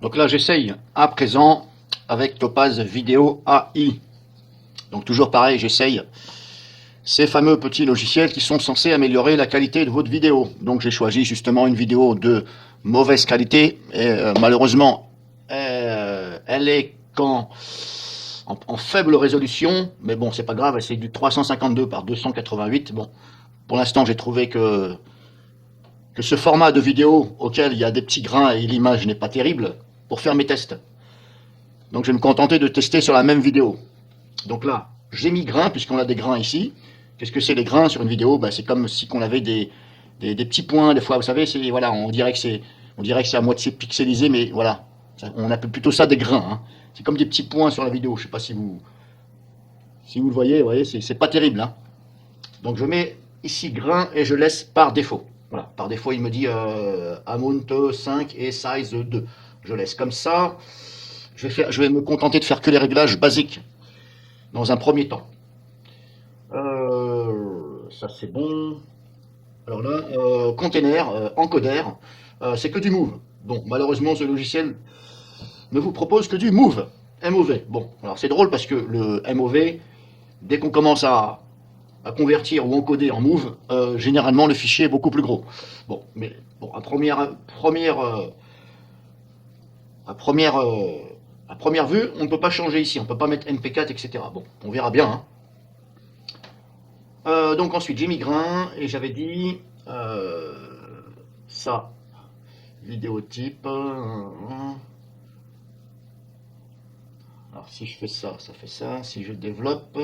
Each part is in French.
Donc là, j'essaye à présent avec Topaz Vidéo AI. Donc toujours pareil, j'essaye ces fameux petits logiciels qui sont censés améliorer la qualité de votre vidéo. Donc j'ai choisi justement une vidéo de mauvaise qualité et malheureusement elle est en faible résolution, mais bon c'est pas grave, c'est du 352 par 288. Bon, pour l'instant j'ai trouvé que ce format de vidéo auquel il y a des petits grains et l'image n'est pas terrible pour faire mes tests. Donc je vais me contenter de tester sur la même vidéo. Donc là, j'ai mis grains, puisqu'on a des grains ici. Qu'est-ce que c'est les grains sur une vidéo? Ben, c'est comme si on avait des petits points, des fois, vous savez, voilà, on dirait que c'est à moitié pixelisé, mais voilà, on appelle plutôt ça des grains, hein. C'est comme des petits points sur la vidéo, je ne sais pas si vous le voyez, c'est pas terrible, hein. Donc je mets ici grains et je laisse par défaut. Voilà, par défaut, il me dit amount 5 et size 2. Je laisse comme ça. Je vais me contenter de faire que les réglages basiques dans un premier temps. Ça c'est bon. Alors là, container, encodeur, c'est que du Move. Bon, malheureusement, ce logiciel ne vous propose que du Move. MOV. Bon, alors c'est drôle parce que le MOV, dès qu'on commence à convertir ou encoder en Move, généralement le fichier est beaucoup plus gros. Bon, mais bon, à première vue, on ne peut pas changer ici, on ne peut pas mettre MP4, etc. Bon, on verra bien, hein. Donc ensuite, j'ai mis grain et j'avais dit ça, vidéo type. Alors si je fais ça, ça fait ça. Si je développe,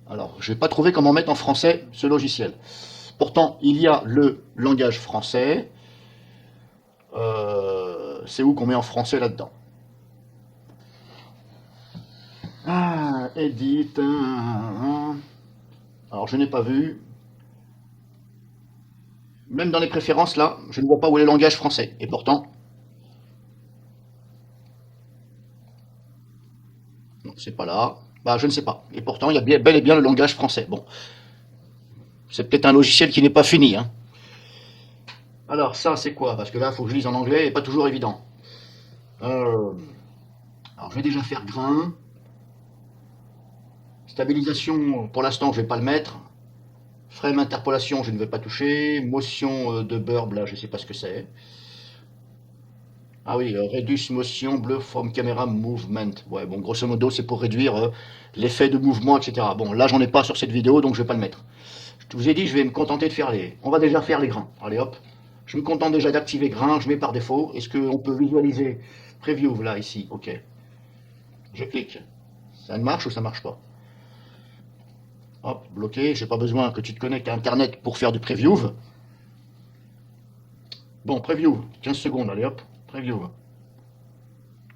alors je n'ai pas trouvé comment mettre en français ce logiciel. Pourtant, il y a le langage français. C'est où qu'on met en français là-dedans? Ah, edit. Alors je n'ai pas vu. Même dans les préférences là, je ne vois pas où est le langage français. Et pourtant, non, c'est pas là. Bah, je ne sais pas. Et pourtant, il y a bel et bien le langage français. Bon, c'est peut-être un logiciel qui n'est pas fini, hein. Alors, ça, c'est quoi? Parce que là, il faut que je lise en anglais et pas toujours évident. Euh, alors, je vais déjà faire grain. Stabilisation, pour l'instant, je ne vais pas le mettre. Frame interpolation, je ne vais pas toucher. Motion de burb, là, je ne sais pas ce que c'est. Ah oui, reduce motion bleu from camera movement. Ouais, bon, grosso modo, c'est pour réduire l'effet de mouvement, etc. Bon, là, j'en ai pas sur cette vidéo, donc je vais pas le mettre. Je vous ai dit, je vais me contenter de faire les. On va déjà faire les grains. Allez hop. Je me contente déjà d'activer grain, je mets par défaut. Est-ce qu'on peut visualiser Preview là, ici? Ok. Je clique. Ça marche ou ça marche pas? Hop, bloqué. J'ai pas besoin que tu te connectes à Internet pour faire du preview. Bon, preview, 15 secondes, allez hop, preview.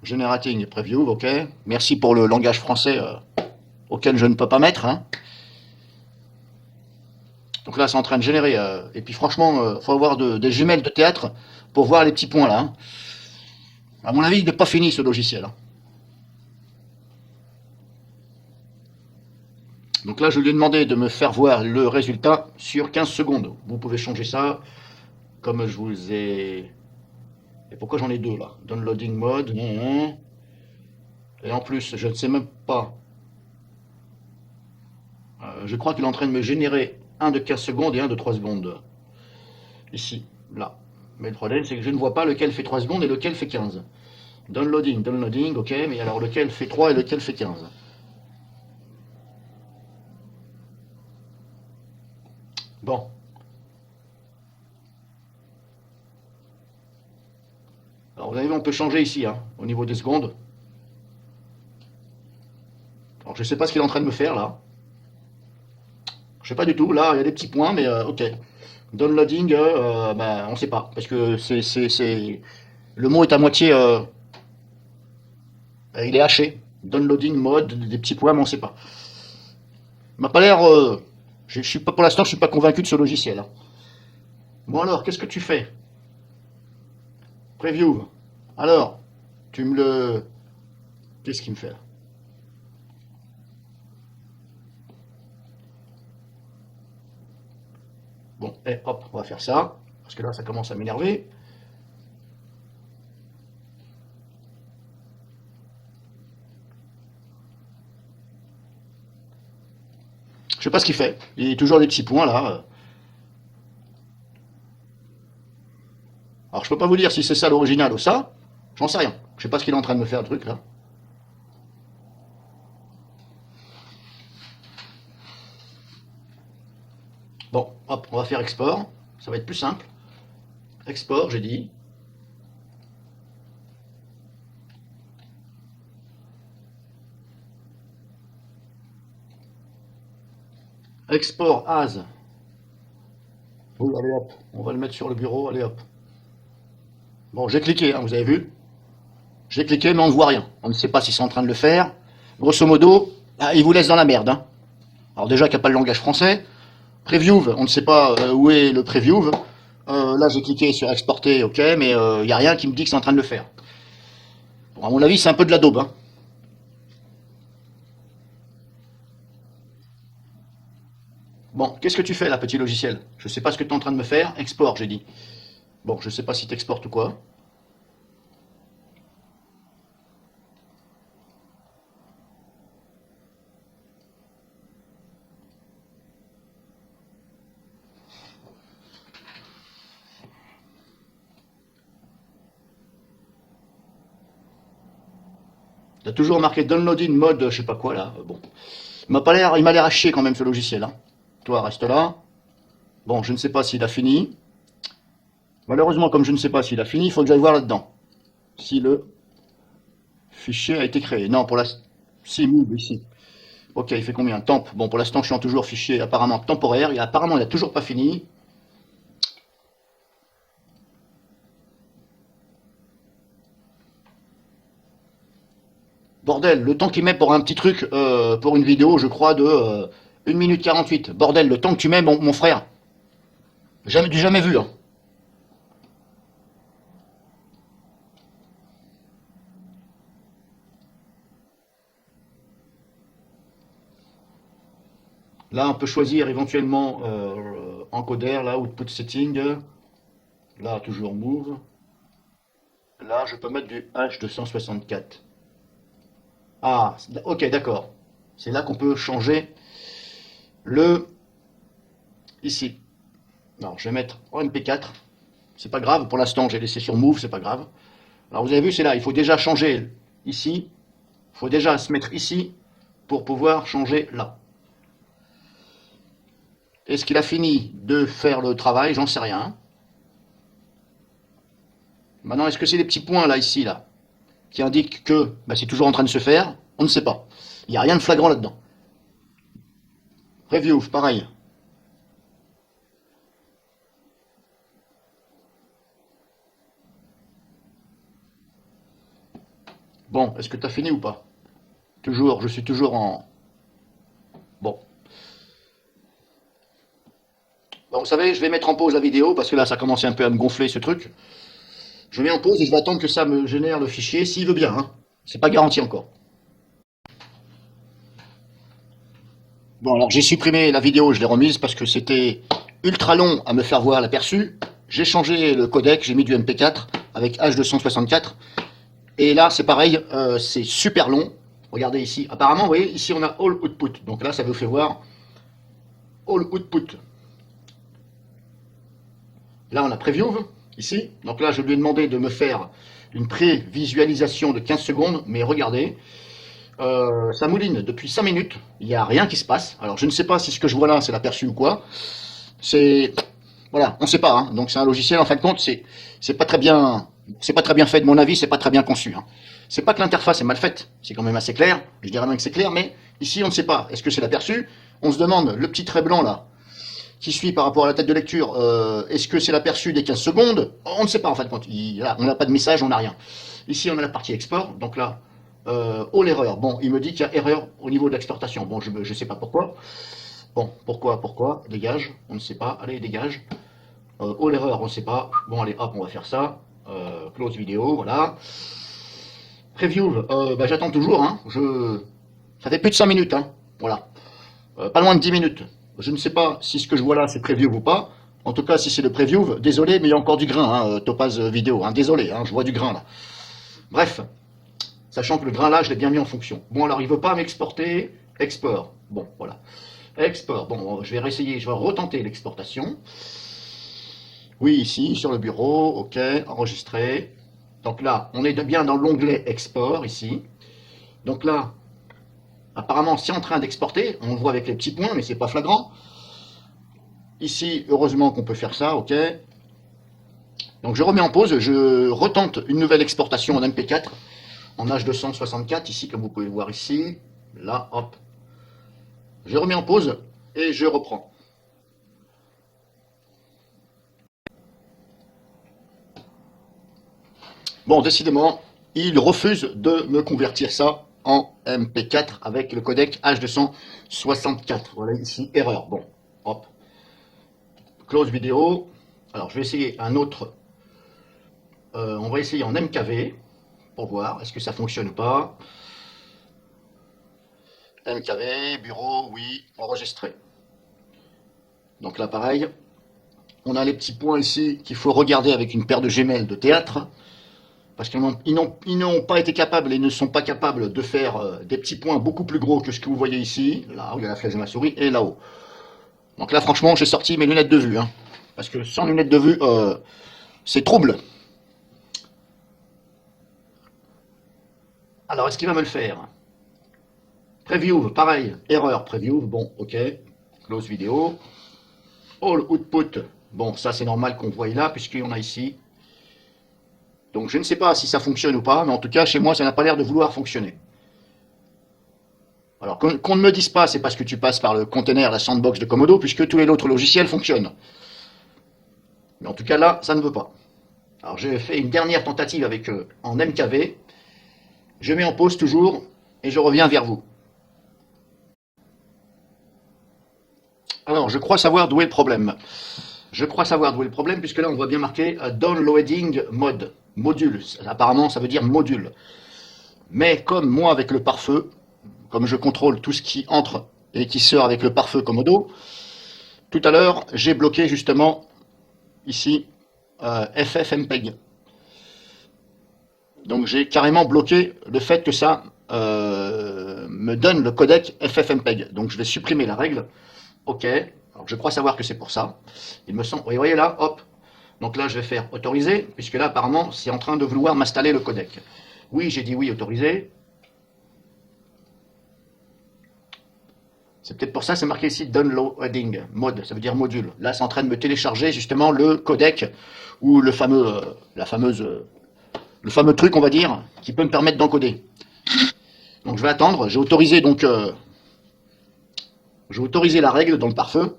Generating preview, ok. Merci pour le langage français auquel je ne peux pas mettre, hein. Donc là, c'est en train de générer. Et puis franchement, il faut avoir des jumelles de théâtre pour voir les petits points là, hein. À mon avis, il n'est pas fini ce logiciel, hein. Donc là, je lui ai demandé de me faire voir le résultat sur 15 secondes. Vous pouvez changer ça comme je vous ai... Et pourquoi j'en ai deux là? Downloading mode. Et en plus, je ne sais même pas. Je crois qu'il est en train de me générer un de 15 secondes et un de 3 secondes. Ici, là. Mais le problème, c'est que je ne vois pas lequel fait 3 secondes et lequel fait 15. Downloading, ok, mais alors lequel fait 3 et lequel fait 15? Bon. Alors vous avez vu, on peut changer ici, hein, au niveau des secondes. Alors je ne sais pas ce qu'il est en train de me faire là. Je sais pas du tout. Là, il y a des petits points, mais ok. Downloading, ben, on ne sait pas. Parce que le mot est à moitié. Il est haché. Downloading mode, des petits points, mais on ne sait pas. Il m'a pas l'air. Je suis pas, pour l'instant, je suis pas convaincu de ce logiciel, hein. Bon alors, qu'est-ce que tu fais? Preview. Alors, tu me le. Qu'est-ce qu'il me fait là? Bon, et hop, on va faire ça. parce que là, ça commence à m'énerver. Je sais pas ce qu'il fait. Il y a toujours des petits points là. Alors je peux pas vous dire si c'est ça l'original ou ça. J'en sais rien. Je sais pas ce qu'il est en train de me faire le truc là. Bon, hop, on va faire export. Ça va être plus simple. Export, j'ai dit. Export as. Oui, allez hop. On va le mettre sur le bureau. Allez hop. Bon, j'ai cliqué, hein, vous avez vu. J'ai cliqué, mais on ne voit rien. On ne sait pas s'ils sont en train de le faire. Grosso modo, ah, ils vous laissent dans la merde. Hein. Alors déjà qu'il n'y a pas le langage français. Preview, on ne sait pas où est le preview. Là, j'ai cliqué sur exporter, ok, mais il n'y a rien qui me dit que c'est en train de le faire. Bon, à mon avis, c'est un peu de la daube. Hein. Bon, qu'est-ce que tu fais là, petit logiciel? Je ne sais pas ce que tu es en train de me faire. Export, j'ai dit. Bon, je ne sais pas si tu exportes ou quoi. Tu as toujours marqué downloading mode, je sais pas quoi là. Bon, il m'a l'air à chier quand même ce logiciel. Hein. Toi, reste là. Bon, je ne sais pas s'il a fini. Malheureusement, comme je ne sais pas s'il a fini, il faut que j'aille voir là-dedans. Si le fichier a été créé. Non, pour la... Si, move, ici. Ok, il fait combien? Temp. Bon, pour l'instant, je suis en toujours fichier apparemment temporaire. Et apparemment, il n'a toujours pas fini. Bordel, le temps qu'il met pour un petit truc, pour une vidéo, je crois, de 1 minute 48. Bordel, le temps que tu mets, mon frère. Jamais vu, hein. Là, on peut choisir éventuellement encoder, là, output setting. Là, toujours move. Là, je peux mettre du H264. Ah, ok, d'accord. C'est là qu'on peut changer le... Ici. Non, je vais mettre en MP4. C'est pas grave, pour l'instant, j'ai laissé sur Move, c'est pas grave. Alors, vous avez vu, c'est là, il faut déjà changer ici. Il faut déjà se mettre ici pour pouvoir changer là. Est-ce qu'il a fini de faire le travail? J'en sais rien. Maintenant, est-ce que c'est les petits points là, ici, là, qui indiquent que bah, c'est toujours en train de se faire? On ne sait pas. Il n'y a rien de flagrant là-dedans. Review, pareil. Bon, est-ce que tu as fini ou pas? Toujours, je suis toujours en... Bon. Bon, vous savez, je vais mettre en pause la vidéo parce que là, ça commence un peu à me gonfler ce truc. Je mets en pause et je vais attendre que ça me génère le fichier, s'il veut bien. Hein. C'est pas garanti encore. Bon, alors j'ai supprimé la vidéo, je l'ai remise parce que c'était ultra long à me faire voir l'aperçu. J'ai changé le codec, j'ai mis du MP4 avec H264. Et là, c'est pareil, c'est super long. Regardez ici. Apparemment, vous voyez, ici on a All Output. Donc là, ça vous fait voir All Output. Là, on a Preview, ici. Donc là, je lui ai demandé de me faire une pré-visualisation de 15 secondes. Mais regardez, ça mouline depuis 5 minutes. Il n'y a rien qui se passe. Alors, je ne sais pas si ce que je vois là, c'est l'aperçu ou quoi. C'est... Voilà, on ne sait pas. Hein. Donc c'est un logiciel, en fin de compte, c'est pas très bien... C'est pas très bien fait, de mon avis, c'est pas très bien conçu. Hein. C'est pas que l'interface est mal faite, c'est quand même assez clair, je dirais même que c'est clair, mais ici on ne sait pas. Est-ce que c'est l'aperçu? On se demande, le petit trait blanc là, qui suit par rapport à la tête de lecture, est-ce que c'est l'aperçu des 15 secondes? On ne sait pas en fin de compte. Là, on n'a pas de message, on n'a rien. Ici on a la partie export, donc là, all erreur. Bon, il me dit qu'il y a erreur au niveau de l'exportation. Bon, je ne sais pas pourquoi. Bon, pourquoi? Dégage, on ne sait pas. Allez, dégage. All erreur, on ne sait pas. Bon, allez, hop, on va faire ça. Close vidéo, voilà. Preview, bah, j'attends toujours. Hein. Ça fait plus de 5 minutes. Hein. Voilà. Pas loin de 10 minutes. Je ne sais pas si ce que je vois là, c'est preview ou pas. En tout cas, si c'est le preview, désolé, mais il y a encore du grain, hein, Topaz vidéo, hein, désolé, hein, je vois du grain là. Bref, sachant que le grain là, je l'ai bien mis en fonction. Bon, alors il veut pas m'exporter, export. Bon, voilà. Export, bon, je vais réessayer, je vais retenter l'exportation. Oui, ici, sur le bureau, ok, enregistrer. Donc là, on est bien dans l'onglet export, ici. Donc là, apparemment, c'est en train d'exporter. On le voit avec les petits points, mais c'est pas flagrant. Ici, heureusement qu'on peut faire ça, ok. Donc je remets en pause, je retente une nouvelle exportation en MP4, en H264, ici, comme vous pouvez le voir ici. Là, hop. Je remets en pause et je reprends. Bon, décidément, il refuse de me convertir ça en MP4 avec le codec H264. Voilà ici, erreur. Bon, hop. Close vidéo. Alors, je vais essayer un autre. On va essayer en MKV pour voir est-ce que ça fonctionne ou pas. MKV, bureau, oui, enregistré. Donc là, pareil. On a les petits points ici qu'il faut regarder avec une paire de gemelles de théâtre. Parce qu'ils n'ont pas été capables et ne sont pas capables de faire des petits points beaucoup plus gros que ce que vous voyez ici, là où il y a la flèche de ma souris, et là-haut. Donc là, franchement, j'ai sorti mes lunettes de vue. Hein, parce que sans lunettes de vue, c'est trouble. Alors, est-ce qu'il va me le faire? Preview, pareil, erreur, preview, bon, ok. Close vidéo. All output, bon, ça c'est normal qu'on voie là, puisqu'on a ici. Donc je ne sais pas si ça fonctionne ou pas, mais en tout cas, chez moi, ça n'a pas l'air de vouloir fonctionner. Alors qu'on ne me dise pas, c'est parce que tu passes par le container, la sandbox de Komodo, puisque tous les autres logiciels fonctionnent. Mais en tout cas, là, ça ne veut pas. Alors j'ai fait une dernière tentative avec en MKV. Je mets en pause toujours, et je reviens vers vous. Alors, je crois savoir d'où est le problème. Puisque là, on voit bien marqué Downloading Mode. Module. Apparemment, ça veut dire module. Mais comme moi, avec le pare-feu, comme je contrôle tout ce qui entre et qui sort avec le pare-feu Komodo, tout à l'heure, j'ai bloqué justement ici FFmpeg. Donc j'ai carrément bloqué le fait que ça me donne le codec FFmpeg. Donc je vais supprimer la règle. Ok. Alors je crois savoir que c'est pour ça. Il me semble. Vous voyez là, hop. Donc là, je vais faire autoriser, puisque là, apparemment, c'est en train de vouloir m'installer le codec. Oui, j'ai dit oui, autoriser. C'est peut-être pour ça que c'est marqué ici downloading mode, ça veut dire module. Là, c'est en train de me télécharger justement le codec ou le fameux, le fameux truc, on va dire, qui peut me permettre d'encoder. Donc je vais attendre. J'ai autorisé donc, j'ai autorisé la règle dans le pare-feu.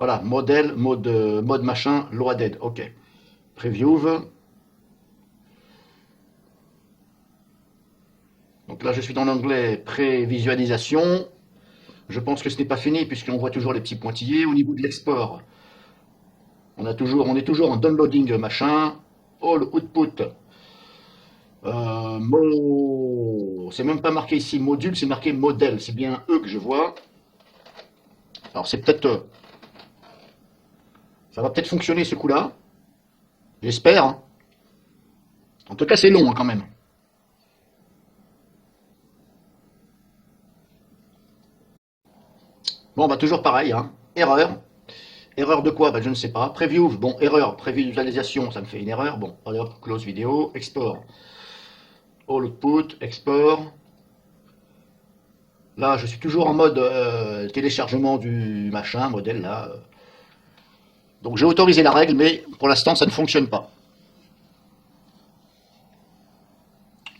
Voilà, modèle, mode machin, loaded, ok. Preview. Donc là, je suis dans l'onglet prévisualisation. Je pense que ce n'est pas fini puisqu'on voit toujours les petits pointillés. Au niveau de l'export, on est toujours en downloading machin. All output. C'est même pas marqué ici module, c'est marqué modèle. C'est bien E que je vois. Alors c'est peut-être... ça va peut-être fonctionner ce coup-là. J'espère. Hein. En tout cas, c'est long hein, quand même. Bon, bah toujours pareil. Hein. Erreur. Erreur de quoi? Bah, je ne sais pas. Preview. Bon, erreur. Prévisualisation, ça me fait une erreur. Bon, hop, close vidéo. Export. All output. Export. Là, je suis toujours en mode téléchargement du machin, modèle là. Donc j'ai autorisé la règle, mais pour l'instant, ça ne fonctionne pas.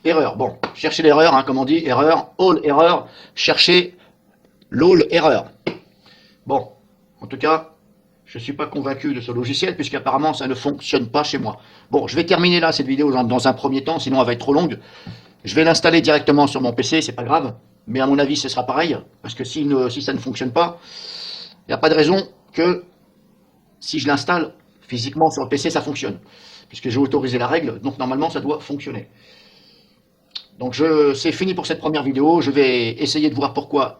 Erreur. Bon, cherchez l'erreur, hein, comme on dit, erreur, all erreur, cherchez l'all erreur. Bon, en tout cas, je ne suis pas convaincu de ce logiciel, puisqu'apparemment, ça ne fonctionne pas chez moi. Bon, je vais terminer là cette vidéo dans un premier temps, sinon elle va être trop longue. Je vais l'installer directement sur mon PC, c'est pas grave. Mais à mon avis, ce sera pareil, parce que si ça ne fonctionne pas, il n'y a pas de raison que si je l'installe physiquement sur le PC, ça fonctionne. Puisque j'ai autorisé la règle, donc normalement, ça doit fonctionner. Donc c'est fini pour cette première vidéo. Je vais essayer de voir pourquoi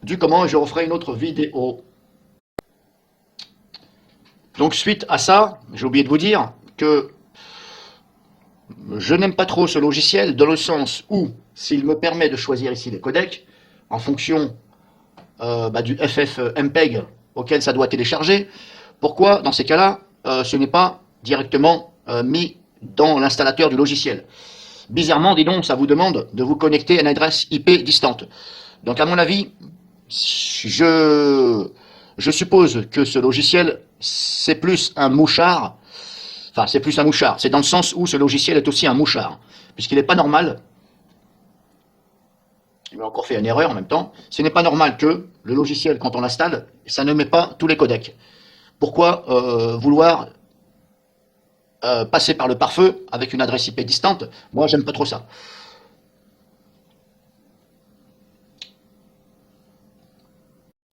du comment et je referai une autre vidéo. Donc suite à ça, j'ai oublié de vous dire que je n'aime pas trop ce logiciel dans le sens où s'il me permet de choisir ici les codecs en fonction du FFmpeg auquel ça doit télécharger, pourquoi dans ces cas-là ce n'est pas directement mis dans l'installateur du logiciel? Bizarrement, dis donc, ça vous demande de vous connecter à une adresse IP distante. Donc à mon avis, je suppose que ce logiciel, c'est plus un mouchard. Enfin, c'est plus un mouchard. C'est dans le sens où ce logiciel est aussi un mouchard. Puisqu'il n'est pas normal, il m'a encore fait une erreur en même temps, ce n'est pas normal que le logiciel, quand on l'installe, ça ne met pas tous les codecs. Pourquoi vouloir passer par le pare-feu avec une adresse IP distante? Moi, j'aime pas trop ça.